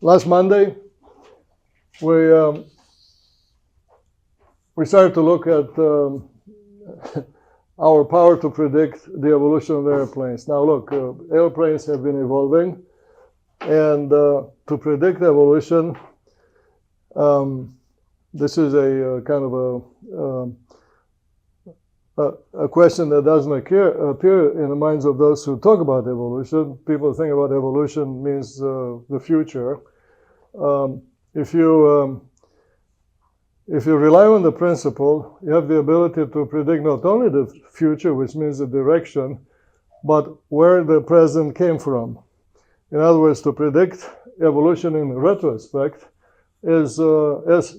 Last Monday, we started to look at our power to predict the evolution of airplanes. Now look, airplanes have been evolving, and to predict evolution, this is a kind of a question that doesn't appear in the minds of those who talk about evolution. People think about evolution means the future. If you rely on the principle, you have the ability to predict not only the future, which means the direction, but where the present came from. In other words, to predict evolution in retrospect is as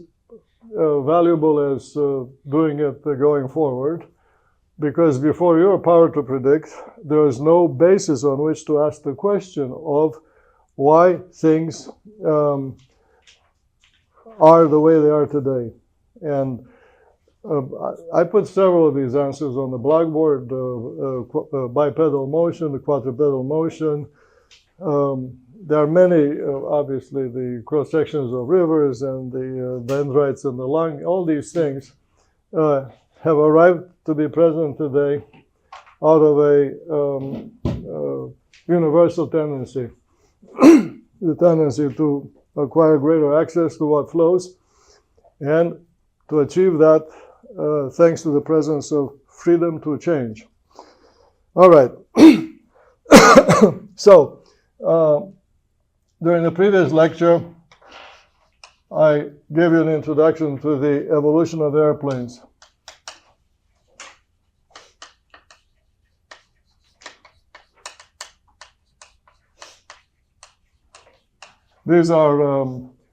valuable as doing it going forward, because before your power to predict, there is no basis on which to ask the question of why things are the way they are today. And I put several of these answers on the blackboard: bipedal motion, the quadripedal motion. There are many, obviously, the cross sections of rivers and the dendrites in the lung. All these things have arrived to be present today out of a universal tendency, the tendency to acquire greater access to what flows, and to achieve that thanks to the presence of freedom to change. All right. So, during the previous lecture, I gave you an introduction to the evolution of airplanes. These are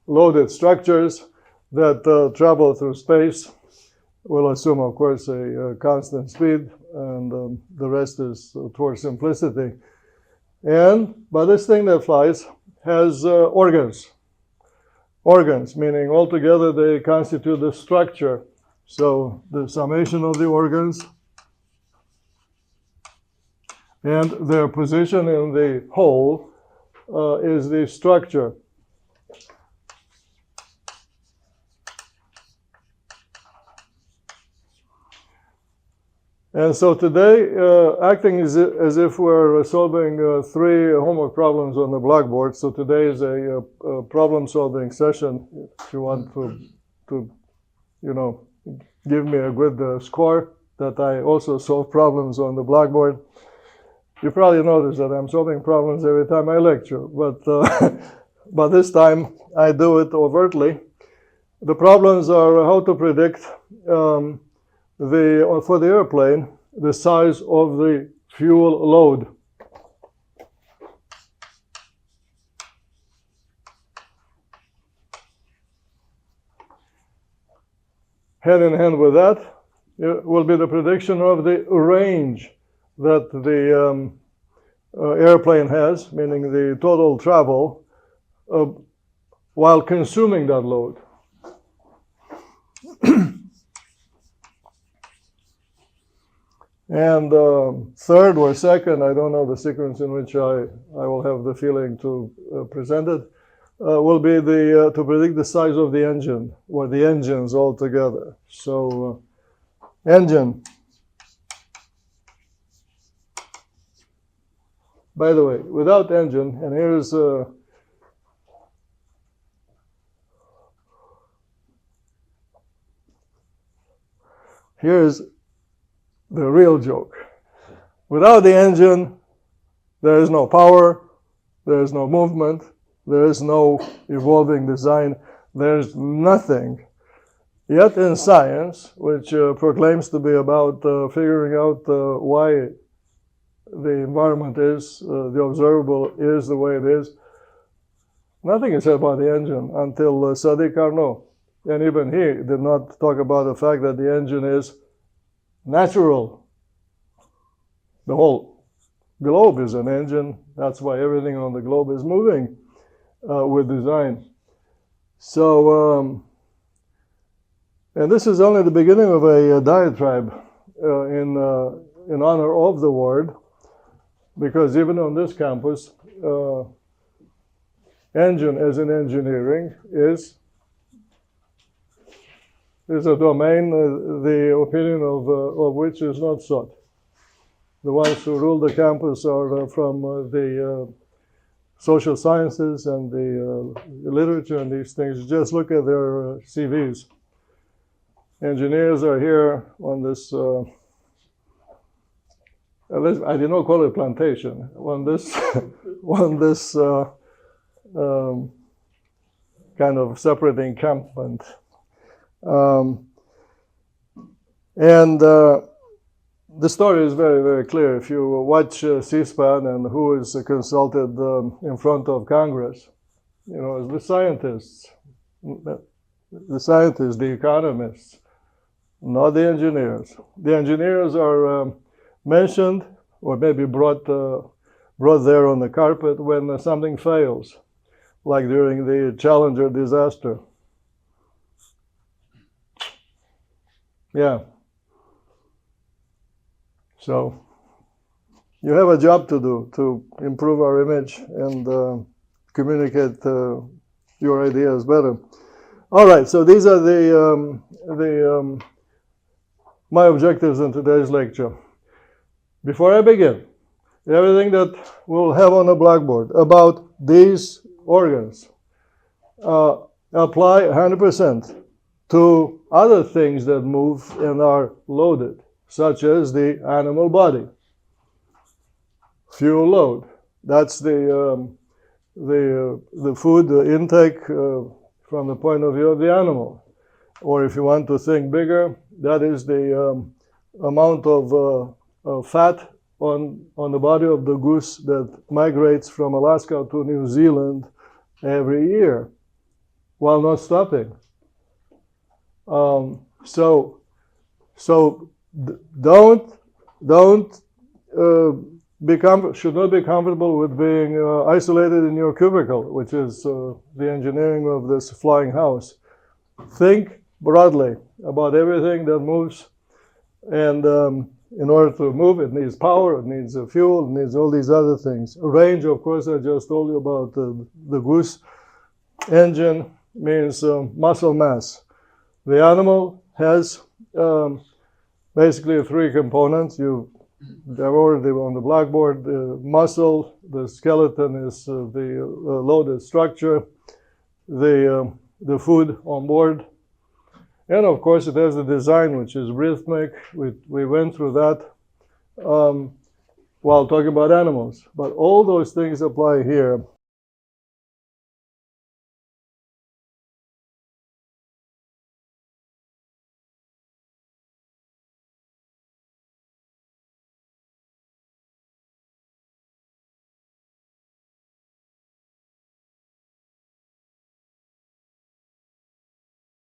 loaded structures that travel through space. We'll assume, of course, a constant speed, and the rest is towards simplicity. But this thing that flies has organs. Organs, meaning altogether they constitute the structure. So the summation of the organs and their position in the whole is the structure. And so today, acting as if we're solving 3 homework problems on the blackboard. So today is a problem-solving session. If you want to, give me a good score that I also solve problems on the blackboard. You probably noticed that I'm solving problems every time I lecture, but but this time I do it overtly. The problems are how to predict for the airplane, the size of the fuel load. Hand in hand with that will be the prediction of the range that the airplane has, meaning the total travel while consuming that load. And third or second, I don't know the sequence in which I will have the feeling to present it, will be to predict the size of the engine, or the engines altogether. So engine. By the way, without engine, and here's the real joke. Without the engine, there is no power, there is no movement, there is no evolving design, there's nothing. Yet in science, which proclaims to be about figuring out why the environment is, the observable is the way it is, nothing is said about the engine until Sadi Carnot. And even he did not talk about the fact that the engine is natural. The whole globe is an engine. That's why everything on the globe is moving with design. So, and this is only the beginning of a diatribe in honor of the word, because even on this campus, engine as in engineering is a domain, the opinion of which is not sought. The ones who rule the campus are from the social sciences and the literature and these things. Just look at their CVs. Engineers are here on this, I did not call it plantation, on this, on this kind of separate encampment. The story is very, very clear. If you watch C-SPAN and who is consulted in front of Congress, you know, the scientists, the economists, not the engineers. The engineers are mentioned or maybe brought there on the carpet when something fails, like during the Challenger disaster. Yeah. So you have a job to do to improve our image and communicate your ideas better. All right, so these are my objectives in today's lecture. Before I begin, everything that we'll have on the blackboard about these organs apply 100% to other things that move and are loaded, such as the animal body. Fuel load, that's the food intake from the point of view of the animal. Or if you want to think bigger, that is the amount of fat on the body of the goose that migrates from Alaska to New Zealand every year while not stopping. So should not be comfortable with being isolated in your cubicle, which is the engineering of this flying house. Think broadly about everything that moves, and in order to move, it needs power, it needs fuel, it needs all these other things. Range, of course, I just told you about the goose. Engine means muscle mass. The animal has basically three components. They're already on the blackboard. The muscle, the skeleton is the loaded structure, the food on board, and of course it has the design, which is rhythmic. We went through that while talking about animals. But all those things apply here.